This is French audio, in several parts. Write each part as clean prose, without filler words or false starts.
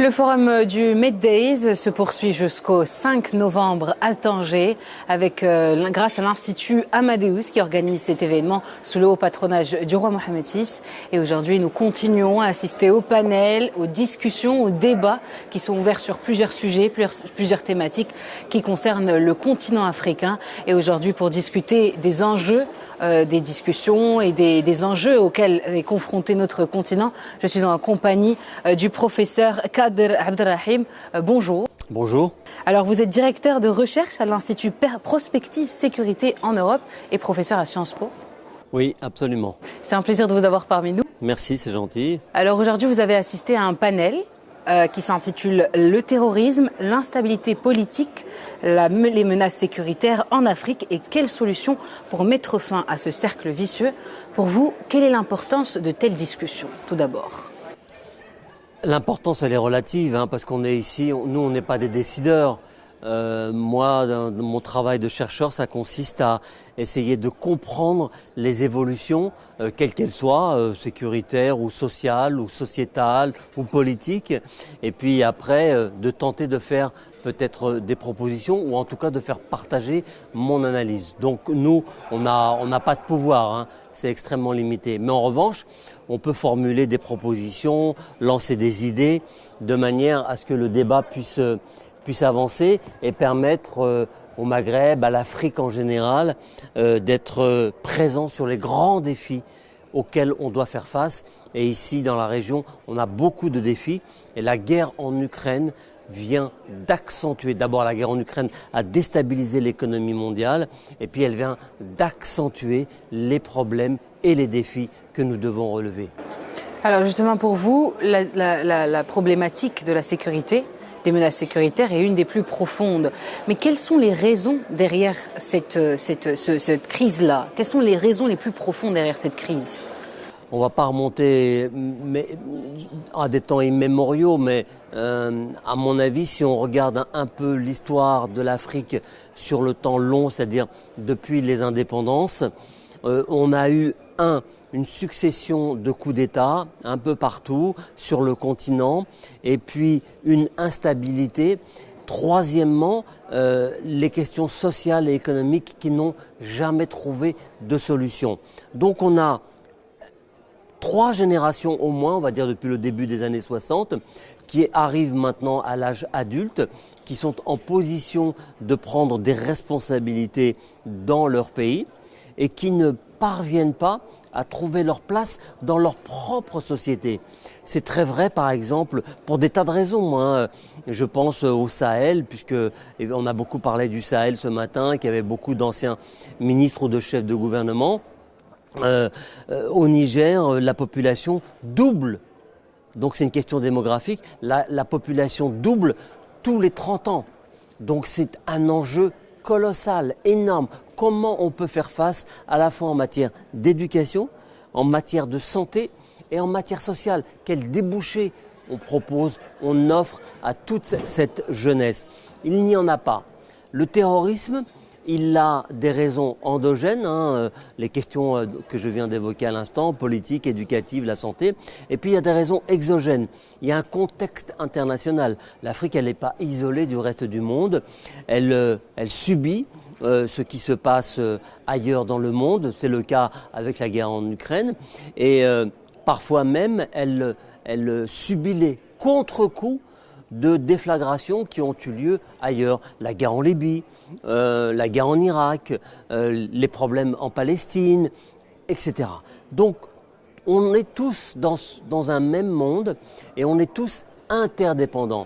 Le forum du Meddays se poursuit jusqu'au 5 novembre à Tanger grâce à l'Institut Amadeus qui organise cet événement sous le haut patronage du roi Mohammed VI. Et aujourd'hui, nous continuons à assister au panel, aux discussions, aux débats qui sont ouverts sur plusieurs sujets, plusieurs thématiques qui concernent le continent africain. Et aujourd'hui, pour discuter des enjeux, des discussions et des enjeux auxquels est confronté notre continent, je suis en compagnie du professeur Kader Abderrahim. Bonjour. Bonjour. Alors vous êtes directeur de recherche à l'Institut Prospective Sécurité en Europe et professeur à Sciences Po. Oui, absolument. C'est un plaisir de vous avoir parmi nous. Merci, c'est gentil. Alors aujourd'hui, vous avez assisté à un panel qui s'intitule « Le terrorisme, l'instabilité politique, les menaces sécuritaires en Afrique et quelles solutions pour mettre fin à ce cercle vicieux ». Pour vous, quelle est l'importance de telles discussions, tout d'abord ? L'importance, elle est relative, parce qu'on est ici, nous, on n'est pas des décideurs. Moi, dans mon travail de chercheur, ça consiste à essayer de comprendre les évolutions, quelles qu'elles soient, sécuritaires ou sociales ou sociétales ou politiques, et puis après de tenter de faire peut-être des propositions ou en tout cas de faire partager mon analyse. Donc nous, on n'a pas de pouvoir, c'est extrêmement limité. Mais en revanche, on peut formuler des propositions, lancer des idées, de manière à ce que le débat puisse avancer et permettre au Maghreb, à l'Afrique en général, d'être présent sur les grands défis auxquels on doit faire face. Et ici, dans la région, on a beaucoup de défis. Et la guerre en Ukraine vient d'accentuer, d'abord la guerre en Ukraine a déstabilisé l'économie mondiale, et puis elle vient d'accentuer les problèmes et les défis que nous devons relever. Alors justement pour vous, la problématique de la sécurité, des menaces sécuritaires est une des plus profondes. Mais quelles sont les raisons derrière cette crise-là ? Quelles sont les raisons les plus profondes derrière cette crise ? On ne va pas remonter à des temps immémoriaux, mais à mon avis, si on regarde un peu l'histoire de l'Afrique sur le temps long, c'est-à-dire depuis les indépendances, on a eu une succession de coups d'État un peu partout sur le continent et puis une instabilité. Troisièmement, les questions sociales et économiques qui n'ont jamais trouvé de solution. Donc on a 3 générations au moins, on va dire depuis le début des années 60, qui arrivent maintenant à l'âge adulte, qui sont en position de prendre des responsabilités dans leur pays et qui ne parviennent pas à trouver leur place dans leur propre société. C'est très vrai, par exemple, pour des tas de raisons. Je pense au Sahel, puisque on a beaucoup parlé du Sahel ce matin, qu'il y avait beaucoup d'anciens ministres ou de chefs de gouvernement. Au Niger, la population double. Donc c'est une question démographique. La population double tous les 30 ans. Donc c'est un enjeu colossal, énorme. Comment on peut faire face à la fois en matière d'éducation, en matière de santé et en matière sociale? Quels débouchés on propose, on offre à toute cette jeunesse? Il n'y en a pas. Le terrorisme, il a des raisons endogènes, les questions que je viens d'évoquer à l'instant, politique, éducative, la santé. Et puis il y a des raisons exogènes. Il y a un contexte international. L'Afrique, elle n'est pas isolée du reste du monde. Elle subit ce qui se passe ailleurs dans le monde. C'est le cas avec la guerre en Ukraine. Et parfois même, elle subit les contre-coups de déflagrations qui ont eu lieu ailleurs. La guerre en Libye, la guerre en Irak, les problèmes en Palestine, etc. Donc, on est tous dans un même monde et on est tous interdépendants.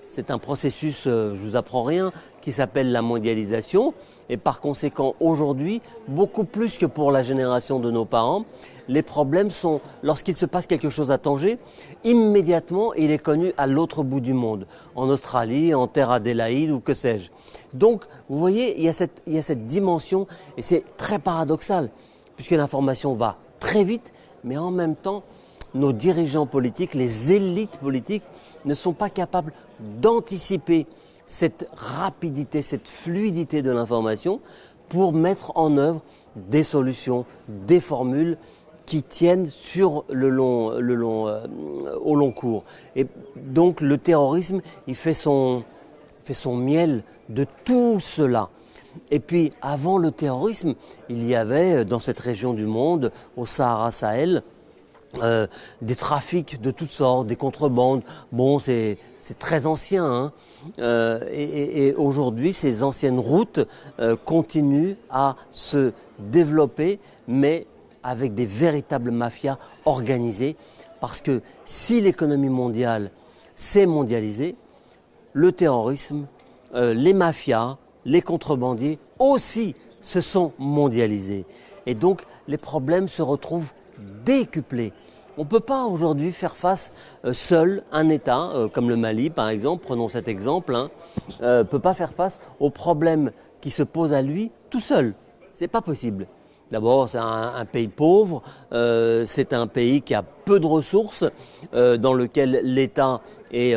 C'est un processus, je vous apprends rien, qui s'appelle la mondialisation. Et par conséquent, aujourd'hui, beaucoup plus que pour la génération de nos parents, les problèmes sont, lorsqu'il se passe quelque chose à Tanger, immédiatement, il est connu à l'autre bout du monde, en Australie, en Terre Adélaïde ou que sais-je. Donc, vous voyez, il y a cette dimension, et c'est très paradoxal, puisque l'information va très vite, mais en même temps, nos dirigeants politiques, les élites politiques, ne sont pas capables d'anticiper cette rapidité, cette fluidité de l'information pour mettre en œuvre des solutions, des formules qui tiennent sur au long cours. Et donc le terrorisme, il fait son miel de tout cela. Et puis avant le terrorisme, il y avait dans cette région du monde, au Sahara-Sahel, des trafics de toutes sortes, des contrebandes. Bon, c'est très ancien, hein. Et aujourd'hui, ces anciennes routes continuent à se développer, mais avec des véritables mafias organisées. Parce que si l'économie mondiale s'est mondialisée, le terrorisme, les mafias, les contrebandiers aussi se sont mondialisés. Et donc, les problèmes se retrouvent décuplés. On ne peut pas aujourd'hui faire face seul, un État, comme le Mali par exemple, prenons cet exemple, ne peut pas faire face aux problèmes qui se posent à lui tout seul. Ce n'est pas possible. D'abord, c'est un pays pauvre, c'est un pays qui a peu de ressources, dans lequel l'État est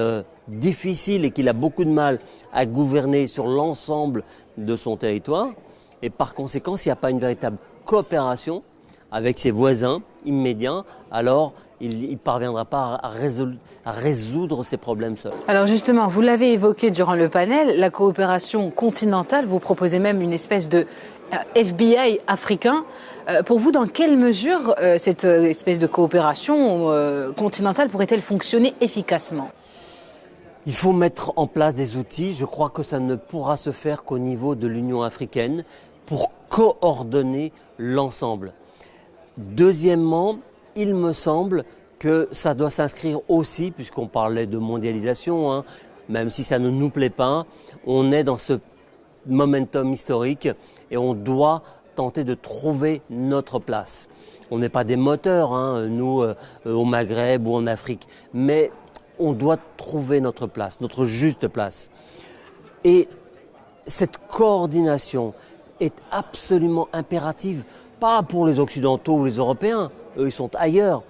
difficile et qu'il a beaucoup de mal à gouverner sur l'ensemble de son territoire. Et par conséquent, s'il n'y a pas une véritable coopération avec ses voisins immédiats, alors il ne parviendra pas à résoudre ses problèmes seul. Alors justement, vous l'avez évoqué durant le panel, la coopération continentale, vous proposez même une espèce de FBI africain. Pour vous, dans quelle mesure cette espèce de coopération continentale pourrait-elle fonctionner efficacement ? Il faut mettre en place des outils. Je crois que ça ne pourra se faire qu'au niveau de l'Union africaine pour coordonner l'ensemble. Deuxièmement, il me semble que ça doit s'inscrire aussi, puisqu'on parlait de mondialisation, même si ça ne nous plaît pas, on est dans ce momentum historique et on doit tenter de trouver notre place. On n'est pas des moteurs, nous, au Maghreb ou en Afrique, mais on doit trouver notre place, notre juste place. Et cette coordination est absolument impérative, pas pour les Occidentaux ou les Européens, eux ils sont ailleurs,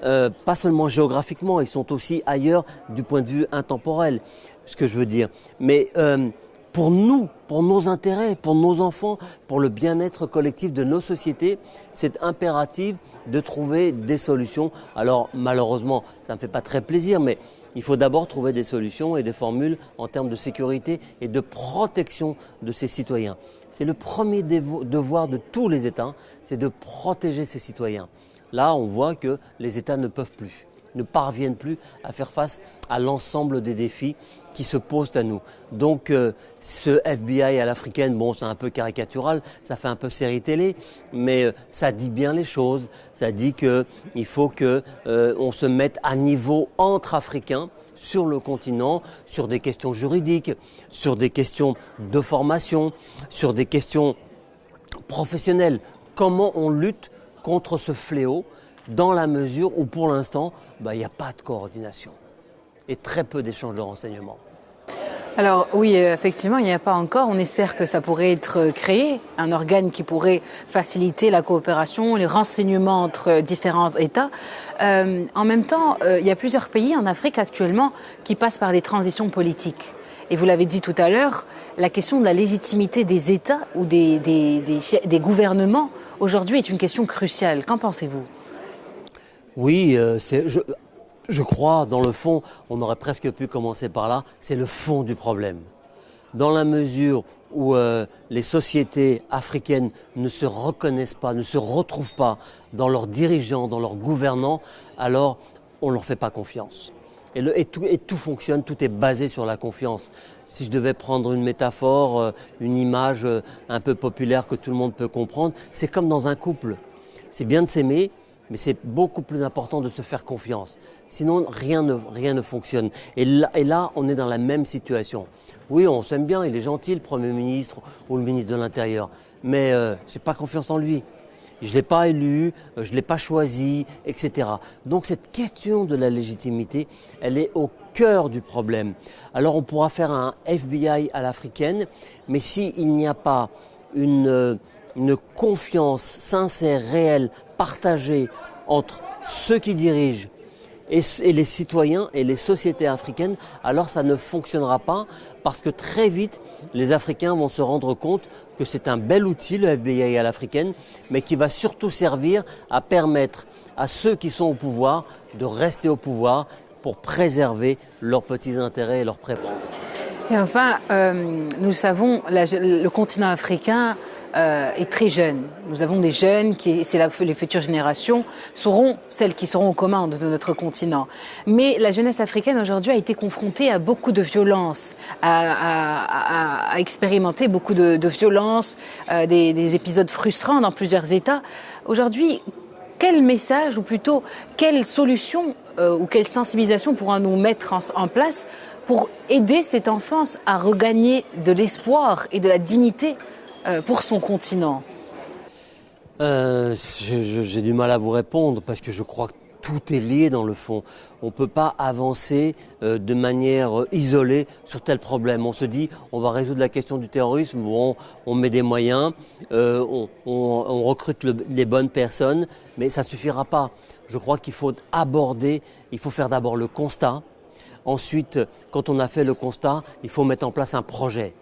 pas seulement géographiquement, ils sont aussi ailleurs du point de vue intemporel, ce que je veux dire. Mais pour nous, pour nos intérêts, pour nos enfants, pour le bien-être collectif de nos sociétés, c'est impératif de trouver des solutions. Alors malheureusement, ça ne me fait pas très plaisir, mais il faut d'abord trouver des solutions et des formules en termes de sécurité et de protection de ses citoyens. C'est le premier devoir de tous les États, c'est de protéger ses citoyens. Là, on voit que les États ne peuvent plus, ne parviennent plus à faire face à l'ensemble des défis qui se posent à nous. Donc ce FBI à l'africaine, bon, c'est un peu caricatural, ça fait un peu série télé, mais ça dit bien les choses. Ça dit qu'il faut qu'on se mette à niveau entre Africains sur le continent, sur des questions juridiques, sur des questions de formation, sur des questions professionnelles. Comment on lutte contre ce fléau dans la mesure où pour l'instant, il n'y a pas de coordination et très peu d'échanges de renseignements. Alors oui, effectivement, il n'y a pas encore. On espère que ça pourrait être créé, un organe qui pourrait faciliter la coopération, les renseignements entre différents États. En même temps, il y a plusieurs pays en Afrique actuellement qui passent par des transitions politiques. Et vous l'avez dit tout à l'heure, la question de la légitimité des États ou des gouvernements aujourd'hui est une question cruciale. Qu'en pensez-vous ? Oui, je crois, dans le fond, on aurait presque pu commencer par là, c'est le fond du problème. Dans la mesure où les sociétés africaines ne se reconnaissent pas, ne se retrouvent pas dans leurs dirigeants, dans leurs gouvernants, alors on ne leur fait pas confiance. Et tout fonctionne, tout est basé sur la confiance. Si je devais prendre une métaphore, une image un peu populaire que tout le monde peut comprendre, c'est comme dans un couple. C'est bien de s'aimer, mais c'est beaucoup plus important de se faire confiance. Sinon, rien ne fonctionne. Et là, on est dans la même situation. Oui, on s'aime bien, il est gentil, le Premier ministre ou le ministre de l'Intérieur. Mais je n'ai pas confiance en lui. Je ne l'ai pas élu, je ne l'ai pas choisi, etc. Donc cette question de la légitimité, elle est au cœur du problème. Alors on pourra faire un FBI à l'africaine, mais s'il n'y a pas une confiance sincère, réelle, partagée entre ceux qui dirigent et les citoyens et les sociétés africaines, alors ça ne fonctionnera pas parce que très vite, les Africains vont se rendre compte que c'est un bel outil, le FBI à l'africaine, mais qui va surtout servir à permettre à ceux qui sont au pouvoir de rester au pouvoir pour préserver leurs petits intérêts et leurs prébendes. Et enfin, nous le savons, le continent africain est très jeune. Nous avons des jeunes, les futures générations, seront celles qui seront aux commandes de notre continent. Mais la jeunesse africaine aujourd'hui a été confrontée à beaucoup de violences, à expérimenter beaucoup de violences, des épisodes frustrants dans plusieurs États. Aujourd'hui, quel message, ou plutôt quelle solution ou quelle sensibilisation pourrons-nous mettre en place pour aider cette enfance à regagner de l'espoir et de la dignité pour son continent? J'ai du mal à vous répondre parce que je crois que tout est lié dans le fond. On ne peut pas avancer de manière isolée sur tel problème. On se dit, on va résoudre la question du terrorisme, bon, on met des moyens, on recrute les bonnes personnes, mais ça ne suffira pas. Je crois qu'il faut il faut faire d'abord le constat. Ensuite, quand on a fait le constat, il faut mettre en place un projet.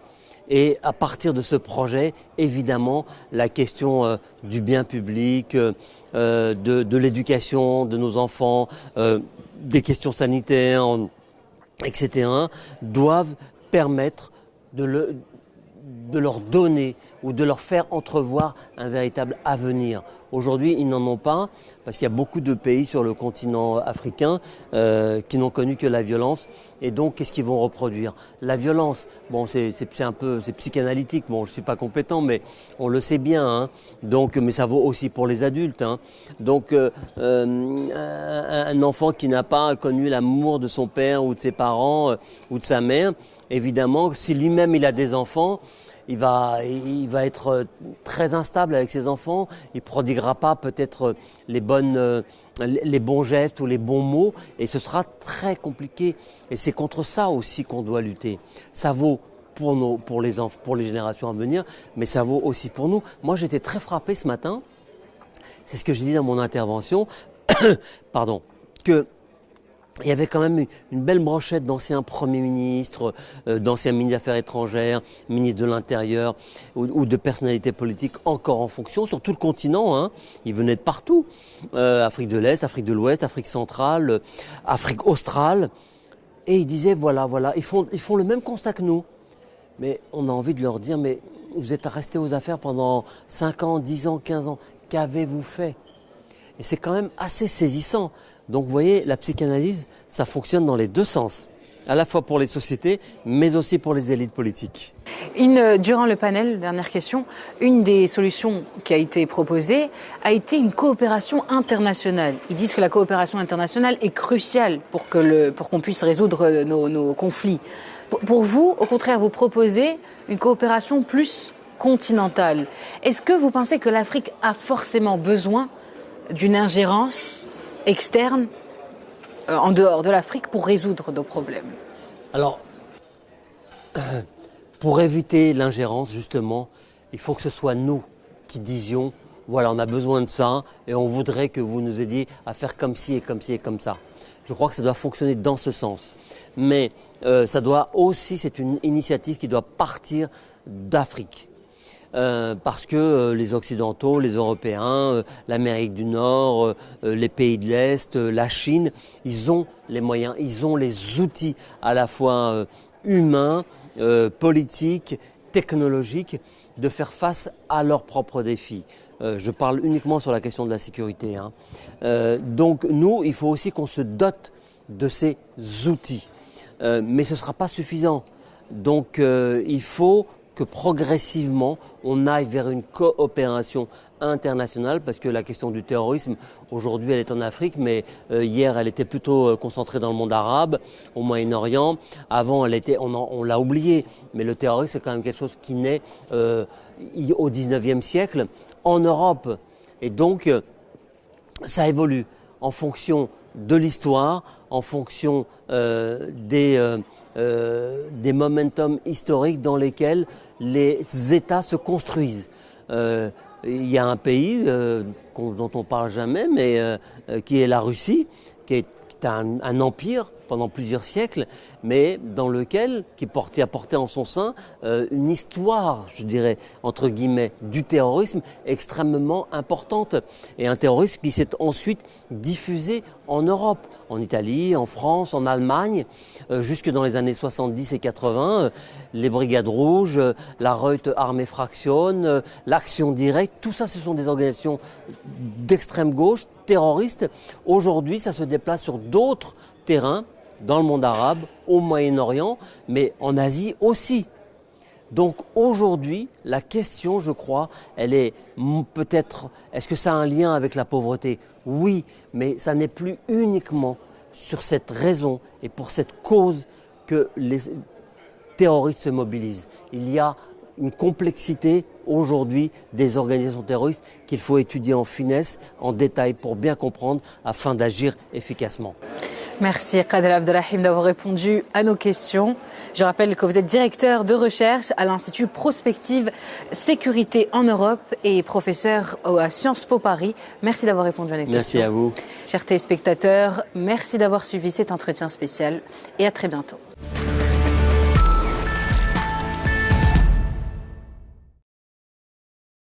Et à partir de ce projet, évidemment, la question du bien public, de l'éducation de nos enfants, des questions sanitaires, etc., doivent permettre de leur donner ou de leur faire entrevoir un véritable avenir. Aujourd'hui, ils n'en ont pas parce qu'il y a beaucoup de pays sur le continent africain qui n'ont connu que la violence. Et donc, qu'est-ce qu'ils vont reproduire? La violence, bon, c'est psychanalytique. Bon, je suis pas compétent, mais on le sait bien. Hein. Donc, mais ça vaut aussi pour les adultes. Hein. Donc, un enfant qui n'a pas connu l'amour de son père ou de ses parents ou de sa mère, évidemment, si lui-même il a des enfants, il va être très instable avec ses enfants. Il prodiguera pas peut-être les bons gestes ou les bons mots, et ce sera très compliqué. Et c'est contre ça aussi qu'on doit lutter. Ça vaut pour les générations à venir, mais ça vaut aussi pour nous. Moi, j'étais très frappé ce matin. C'est ce que j'ai dit dans mon intervention. Pardon. Il y avait quand même une belle brochette d'anciens premiers ministres, d'anciens ministres des Affaires étrangères, ministres de l'Intérieur ou de personnalités politiques encore en fonction sur tout le continent. Hein. Ils venaient de partout. Afrique de l'Est, Afrique de l'Ouest, Afrique centrale, Afrique australe. Et ils disaient voilà, ils font le même constat que nous. Mais on a envie de leur dire, mais vous êtes restés aux affaires pendant 5 ans, 10 ans, 15 ans. Qu'avez-vous fait? Et c'est quand même assez saisissant. Donc vous voyez, la psychanalyse, ça fonctionne dans les deux sens, à la fois pour les sociétés, mais aussi pour les élites politiques. Durant le panel, dernière question, une des solutions qui a été proposée a été une coopération internationale. Ils disent que la coopération internationale est cruciale pour qu'on puisse résoudre nos conflits. Pour vous, au contraire, vous proposez une coopération plus continentale. Est-ce que vous pensez que l'Afrique a forcément besoin d'une ingérence externe en dehors de l'Afrique pour résoudre nos problèmes? Alors, pour éviter l'ingérence, justement, il faut que ce soit nous qui disions voilà, on a besoin de ça et on voudrait que vous nous aidiez à faire comme ci et comme ci et comme ça. Je crois que ça doit fonctionner dans ce sens. Mais ça doit aussi, c'est une initiative qui doit partir d'Afrique. Parce que les Occidentaux, les Européens, l'Amérique du Nord, les pays de l'Est, la Chine, ils ont les moyens, ils ont les outils à la fois humains, politiques, technologiques, de faire face à leurs propres défis. Je parle uniquement sur la question de la sécurité. Hein. Donc nous, il faut aussi qu'on se dote de ces outils. Mais ce ne sera pas suffisant. Donc il faut que progressivement, on aille vers une coopération internationale, parce que la question du terrorisme, aujourd'hui, elle est en Afrique, mais hier, elle était plutôt concentrée dans le monde arabe, au Moyen-Orient. Avant, on l'a oublié, mais le terrorisme, c'est quand même quelque chose qui naît au 19e siècle en Europe. Et donc, ça évolue en fonction de l'histoire, en fonction des momentum historiques dans lesquels les États se construisent. Il y a un pays dont on parle jamais, mais qui est la Russie, qui est c'était un empire pendant plusieurs siècles, mais dans lequel, qui a porté en son sein une histoire, je dirais, entre guillemets, du terrorisme extrêmement importante. Et un terrorisme qui s'est ensuite diffusé en Europe, en Italie, en France, en Allemagne, jusque dans les années 70 et 80, les Brigades Rouges, la Reute Armee Fraktion, l'Action Directe, tout ça, ce sont des organisations d'extrême gauche, terroristes. Aujourd'hui, ça se déplace sur d'autres terrains, dans le monde arabe, au Moyen-Orient, mais en Asie aussi. Donc aujourd'hui, la question, je crois, elle est peut-être, est-ce que ça a un lien avec la pauvreté? Oui, mais ça n'est plus uniquement sur cette raison et pour cette cause que les terroristes se mobilisent. Il y a une complexité aujourd'hui des organisations terroristes qu'il faut étudier en finesse, en détail, pour bien comprendre afin d'agir efficacement. Merci Qadr Abdelrahim d'avoir répondu à nos questions. Je rappelle que vous êtes directeur de recherche à l'Institut Prospective Sécurité en Europe et professeur à Sciences Po Paris. Merci d'avoir répondu à nos questions. Merci à vous. Chers téléspectateurs, merci d'avoir suivi cet entretien spécial et à très bientôt.